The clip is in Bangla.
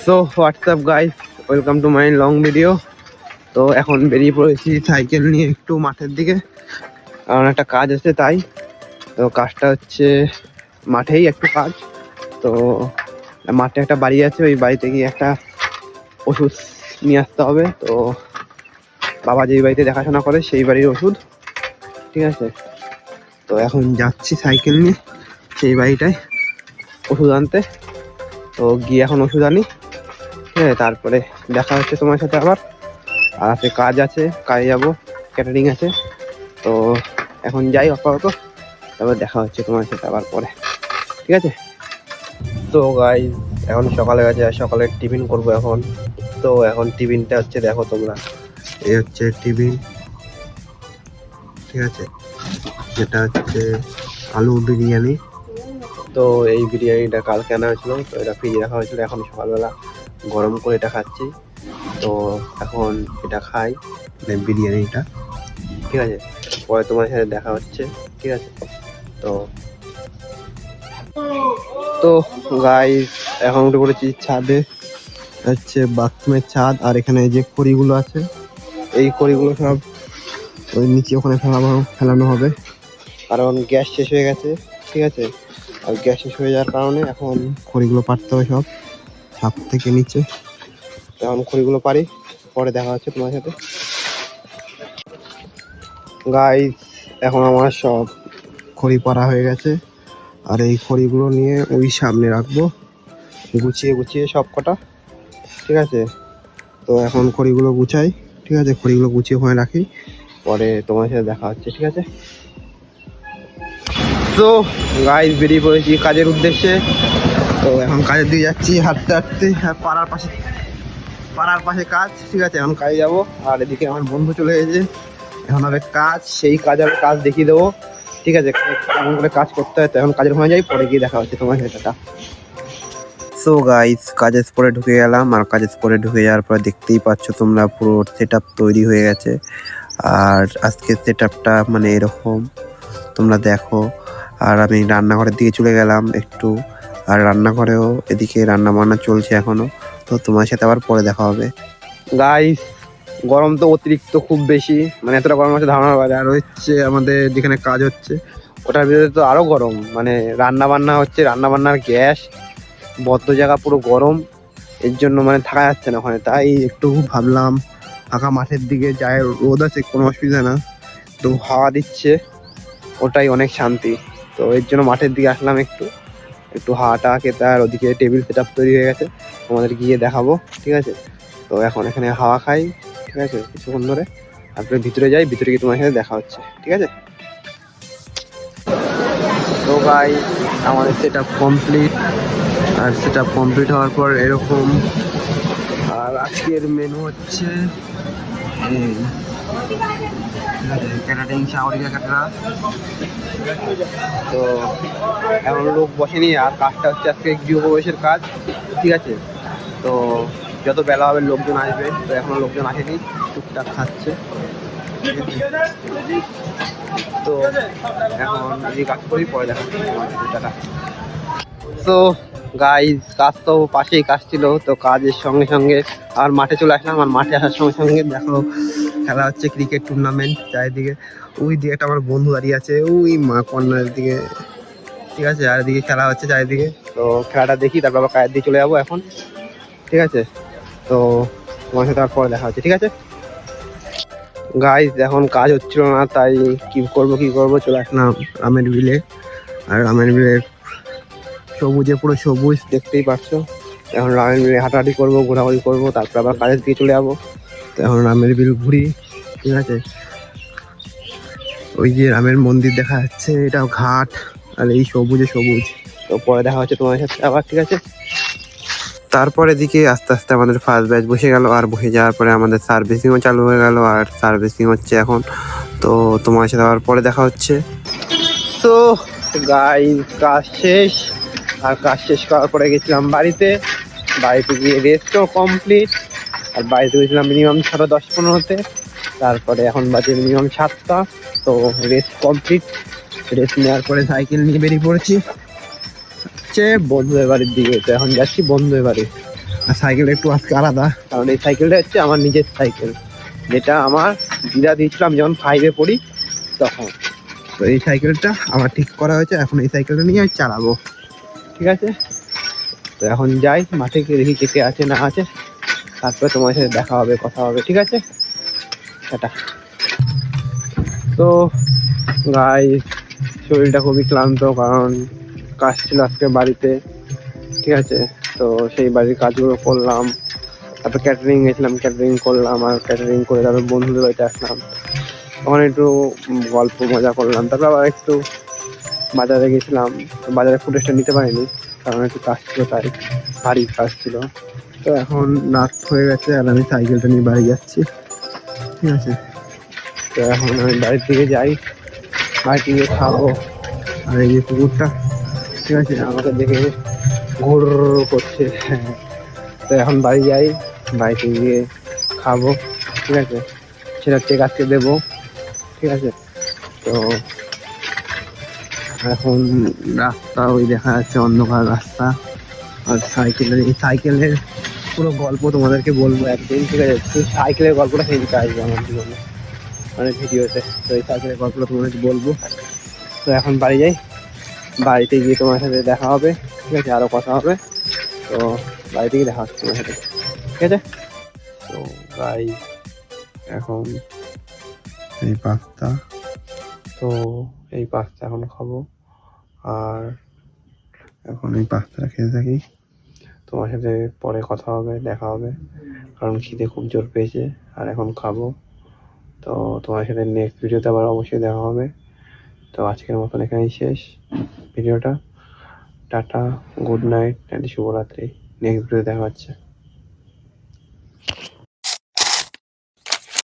So WhatsApp guys, welcome to my long video. তো এখন বেরিয়ে পড়েছি সাইকেল নিয়ে একটু মাঠের দিকে, কারণ একটা কাজ আছে তাই। তো কাজটা হচ্ছে মাঠেই একটু কাজ। তো মাঠে একটা বাড়ি আছে, ওই বাড়িতে গিয়ে একটা ওষুধ নিয়ে আসতে হবে। তো বাবা যেই বাড়িতে দেখাশোনা করে সেই বাড়ির ওষুধ, ঠিক আছে। তো এখন যাচ্ছি সাইকেল নিয়ে সেই বাড়িটায় ওষুধ আনতে। তো গিয়ে এখন ওষুধ আনি, ঠিক আছে। তারপরে দেখা হচ্ছে তোমার সাথে আবার। আর আছে কাজ আছে, কাজে যাবো, ক্যাটারিং আছে। তো এখন যাই আপাতত, তারপর দেখা হচ্ছে তোমার সাথে আবার পরে, ঠিক আছে। তো গাইস, এখন সকালে গেছে, সকালে টিফিন করবো এখন। তো এখন টিফিনটা হচ্ছে, দেখো তোমরা, এই হচ্ছে টিফিন, ঠিক আছে। যেটা হচ্ছে আলু বিরিয়ানি। তো এই বিরিয়ানিটা কালকে আনা হয়েছিল, তো এটা ফ্রিজে রাখা হয়েছিল। এখন সকালবেলা গরম করে এটা খাচ্ছি। তো এখন এটা খাই, মানে বিরিয়ানিটা, ঠিক আছে। পরে তোমার সাথে দেখা হচ্ছে, ঠিক আছে। তো তো গাইস, এখন উঠে পড়েছি ছাদে, হচ্ছে বাথরুমের ছাদ। আর এখানে যে খড়িগুলো আছে, এই খড়িগুলো সব ওই নিচে ওখানে ফেলানো হবে, কারণ গ্যাস শেষ হয়ে গেছে, ঠিক আছে। আর গ্যাস শেষ হয়ে যাওয়ার কারণে এখন খড়িগুলো পাড়তে হবে সব ছাদ থেকে নিচে। এখন খড়িগুলো পারি, পরে দেখা হচ্ছে তোমার সাথে। গাইস, এখন আমার সব খড়ি পাড়া হয়ে গেছে, আর এই খড়িগুলো নিয়ে ওই সামনে রাখবো গুছিয়ে গুছিয়ে সব কটা, ঠিক আছে। তো এখন খড়িগুলো গুছাই, ঠিক আছে। খড়িগুলো গুছিয়ে ওখানে রাখি, পরে তোমার সাথে দেখা হচ্ছে, ঠিক আছে। তো গাইস, বেরিয়ে পড়েছি কাজের উদ্দেশ্যে। তো এখন কাজের দিকে যাচ্ছি হাঁটতে হাঁটতে। পাড়ার পাশে কাজ, ঠিক আছে। এখন কাজে যাবো। আর এদিকে আমার বন্ধু চলে এসেছে, এখন হবে কাজ, সেই কাজ হবে, কাজ দেখিয়ে দেবো, ঠিক আছে। কেমন করে কাজ করতে হয়। তো এখন কাজের ওখানে যাই, পরে গিয়ে দেখা হচ্ছে তোমার সাথে। সো গাইস, কাজের স্পটে ঢুকে গেলাম। আর কাজের স্পটে ঢুকে যাওয়ার পর দেখতেই পাচ্ছ তোমরা, পুরো সেট আপ তৈরি হয়ে গেছে। আর আজকের সেট আপটা মানে এরকম, তোমরা দেখো। আর আমি রান্নাঘরের দিকে চলে গেলাম একটু, আর রান্নাঘরেও এদিকে রান্না বান্না চলছে এখনো। তো তোমার সাথে আবার পরে দেখা হবে। গাইস, গরম তো অতিরিক্ত খুব বেশি, মানে এতটা গরম হচ্ছে ধারণা বাইরে। আর হচ্ছে আমাদের যেখানে কাজ হচ্ছে ওটার ভিতরে তো আরো গরম, মানে রান্না বান্না হচ্ছে, রান্না বান্নার গ্যাস, বদ্ধ জায়গা পুরো গরম। এর জন্য মানে থাকা যাচ্ছে না ওখানে। তাই একটু ভাবলাম ফাঁকা মাঠের দিকে যাই, রোদ আছে কোনো অসুবিধা না, তো হাওয়া দিচ্ছে, ওটাই অনেক শান্তি। তো এর জন্য মাঠের দিকে আসলাম একটু একটু হাওয়াটা খেতে। আর ওদিকে টেবিল সেট আপ তৈরি হয়ে গেছে, তোমাদের গিয়ে দেখাবো, ঠিক আছে। তো এখন এখানে হাওয়া খাই, ঠিক আছে, কিছুক্ষণ ধরে। তারপরে ভিতরে যাই, ভিতরে গিয়ে তোমার সাথে দেখা হচ্ছে, ঠিক আছে। তো ভাই, আমাদের সেট আপ কমপ্লিট। আর সেট আপ কমপ্লিট হওয়ার পর এরকম। আর আজকের মেনু হচ্ছে ক্যাটারিং, সাগরিকা ক্যাটারা। তো এখন লোক বসেনি, আর কাজটা হচ্ছে আজকে গৃহপ্রবেশের কাজ, ঠিক আছে। তো যত বেলা হবে লোকজন আসবে, তো এখনো লোকজন আসেনি, টুকটাক খাচ্ছে। তো এখন এই কাজ করি, পরে দেখা টাটা। তো গাইজ, কাজ তো পাশেই কাজ ছিল, তো কাজের সঙ্গে সঙ্গে আর মাঠে চলে আসলাম। আর মাঠে আসার সঙ্গে সঙ্গে দেখো খেলা হচ্ছে ক্রিকেট টুর্নামেন্ট চারিদিকে। ওই দিকে একটা আমার বন্ধু দাঁড়িয়ে আছে, ওই মা কর্নারের দিকে, ঠিক আছে। আর এদিকে খেলা হচ্ছে চারিদিকে। তো খেলাটা দেখি, তারপর আবার কাজের দিকে চলে যাবো এখন, ঠিক আছে। তো তোমার সাথে তারপরে দেখা হচ্ছে, ঠিক আছে। গাইজ, এখন কাজ হচ্ছিল না, তাই কি করবো চলে আসলাম রামের বিলে। আর রামের বিলে সবুজে পুরো সবুজ, দেখতেই পাচ্ছ। এখন রামের বিলে হাঁটাহাঁটি করবো, ঘোরাঘুরি করবো, তারপর আবার কাজের দিকে চলে যাবো। তো এখন রামের বিল ঘুরি, ঠিক আছে। ওই যে রামের মন্দির দেখা যাচ্ছে, এটাও ঘাট, আর এই সবুজে সবুজ। তো পরে দেখা হচ্ছে তোমার সাথে আবার, ঠিক আছে। তারপর এদিকে আস্তে আস্তে আমাদের ফার্স্ট ব্যাচ বসে গেল। আর বসে যাওয়ার পরে আমাদের সার্ভিসিংও চালু হয়ে গেল, আর সার্ভিসিং হচ্ছে এখন। তো তোমার সাথে আবার পরে দেখা হচ্ছে। তো গাইস, কাজ শেষ। আর কাজ শেষ করার পরে গেছিলাম বাড়িতে গিয়ে রেস্টও কমপ্লিট। আর বাড়িতে গেছিলাম মিনিমাম 10:15-15 তারপরে এখন বাজে মিনিমাম 7টা। তো রেস্ট কমপ্লিট, রেস্ট নেওয়ার পরে সাইকেল নিয়ে বেরিয়ে পড়েছি হচ্ছে বন্ধুদের বাড়ির দিকে। তো এখন যাচ্ছি বন্ধুদের বাড়ি। আর সাইকেলটা একটু আজকে আলাদা, কারণ এই সাইকেলটা হচ্ছে আমার নিজের সাইকেল, যেটা আমার দিদা দিয়েছিলাম যখন 5-এ পড়ি তখন। তো এই সাইকেলটা আমার ঠিক করা হয়েছে, এখন এই সাইকেলটা নিয়ে আমি চালাবো, ঠিক আছে। তো এখন যাই মাঠে গিয়ে দেখি কে কে আছে না আছে, তারপরে তোমার সাথে দেখা হবে, কথা হবে, ঠিক আছে, টাটা। তো গাইস, শরীরটা খুবই ক্লান্ত, কারণ কাজ ছিল আজকে বাড়িতে, ঠিক আছে। তো সেই বাড়ির কাজগুলো করলাম, তারপর ক্যাটারিং গেছিলাম, ক্যাটারিং করলাম, আর ক্যাটারিং করে তারপর বন্ধুদের বাড়িতে আসলাম, ওখানে একটু গল্প মজা করলাম, তারপর আবার একটু বাজারে গেছিলাম। তো বাজারে ফুটেজটা নিতে পারিনি, কারণ একটু কাজ ছিল, তাই ভারী কাজ ছিল। তো এখন রাত হয়ে গেছে আর আমি সাইকেলটা নিয়ে বাড়ি যাচ্ছি, ঠিক আছে। তো এখন আমি বাড়ির দিকে যাই, বাড়িতে গিয়ে খাবো। আর এই যে কুকুরটা, ঠিক আছে, আমাকে দেখে ঘুর করছে। তো এখন বাড়ি যাই, বাড়িতে গিয়ে খাবো, ঠিক আছে, সেটা চেক আজকে দেবো, ঠিক আছে। তো এখন রাস্তা ওই দেখা যাচ্ছে, অন্ধকার রাস্তা। আর এই সাইকেলের পুরো গল্প তোমাদেরকে বলবো একদিন, ঠিক আছে। তো সাইকেলের গল্পটা সেই দিকে আসবে আমার জীবনে, মানে ভিডিওতে। তো এই সাইকেলের গল্পটা তোমাদেরকে বলবো। তো এখন বাড়ি যাই, বাড়িতে গিয়ে তোমার সাথে দেখা হবে, ঠিক আছে, আরো কথা হবে। তো বাড়িতে গিয়ে দেখা হচ্ছে তোমার সাথে, ঠিক আছে। তো গাই, এখন এই পাস্তা, তো এই পাস্তা এখন খাবো, আর এখন এই পাস্তাটা খেতে থাকি, তোমার সাথে পরে কথা হবে, দেখা হবে, কারণ খিদে খুব জোর পেয়েছে, আর এখন খাবো। তো তোমার সাথে নেক্সট ভিডিওতে আবার অবশ্যই দেখা হবে। তো আজকের মতন এখানেই শেষ ভিডিওটা। টাটা, গুড নাইট, শুভরাত্রি। নেক্সট ভিডিও দেখা হচ্ছে।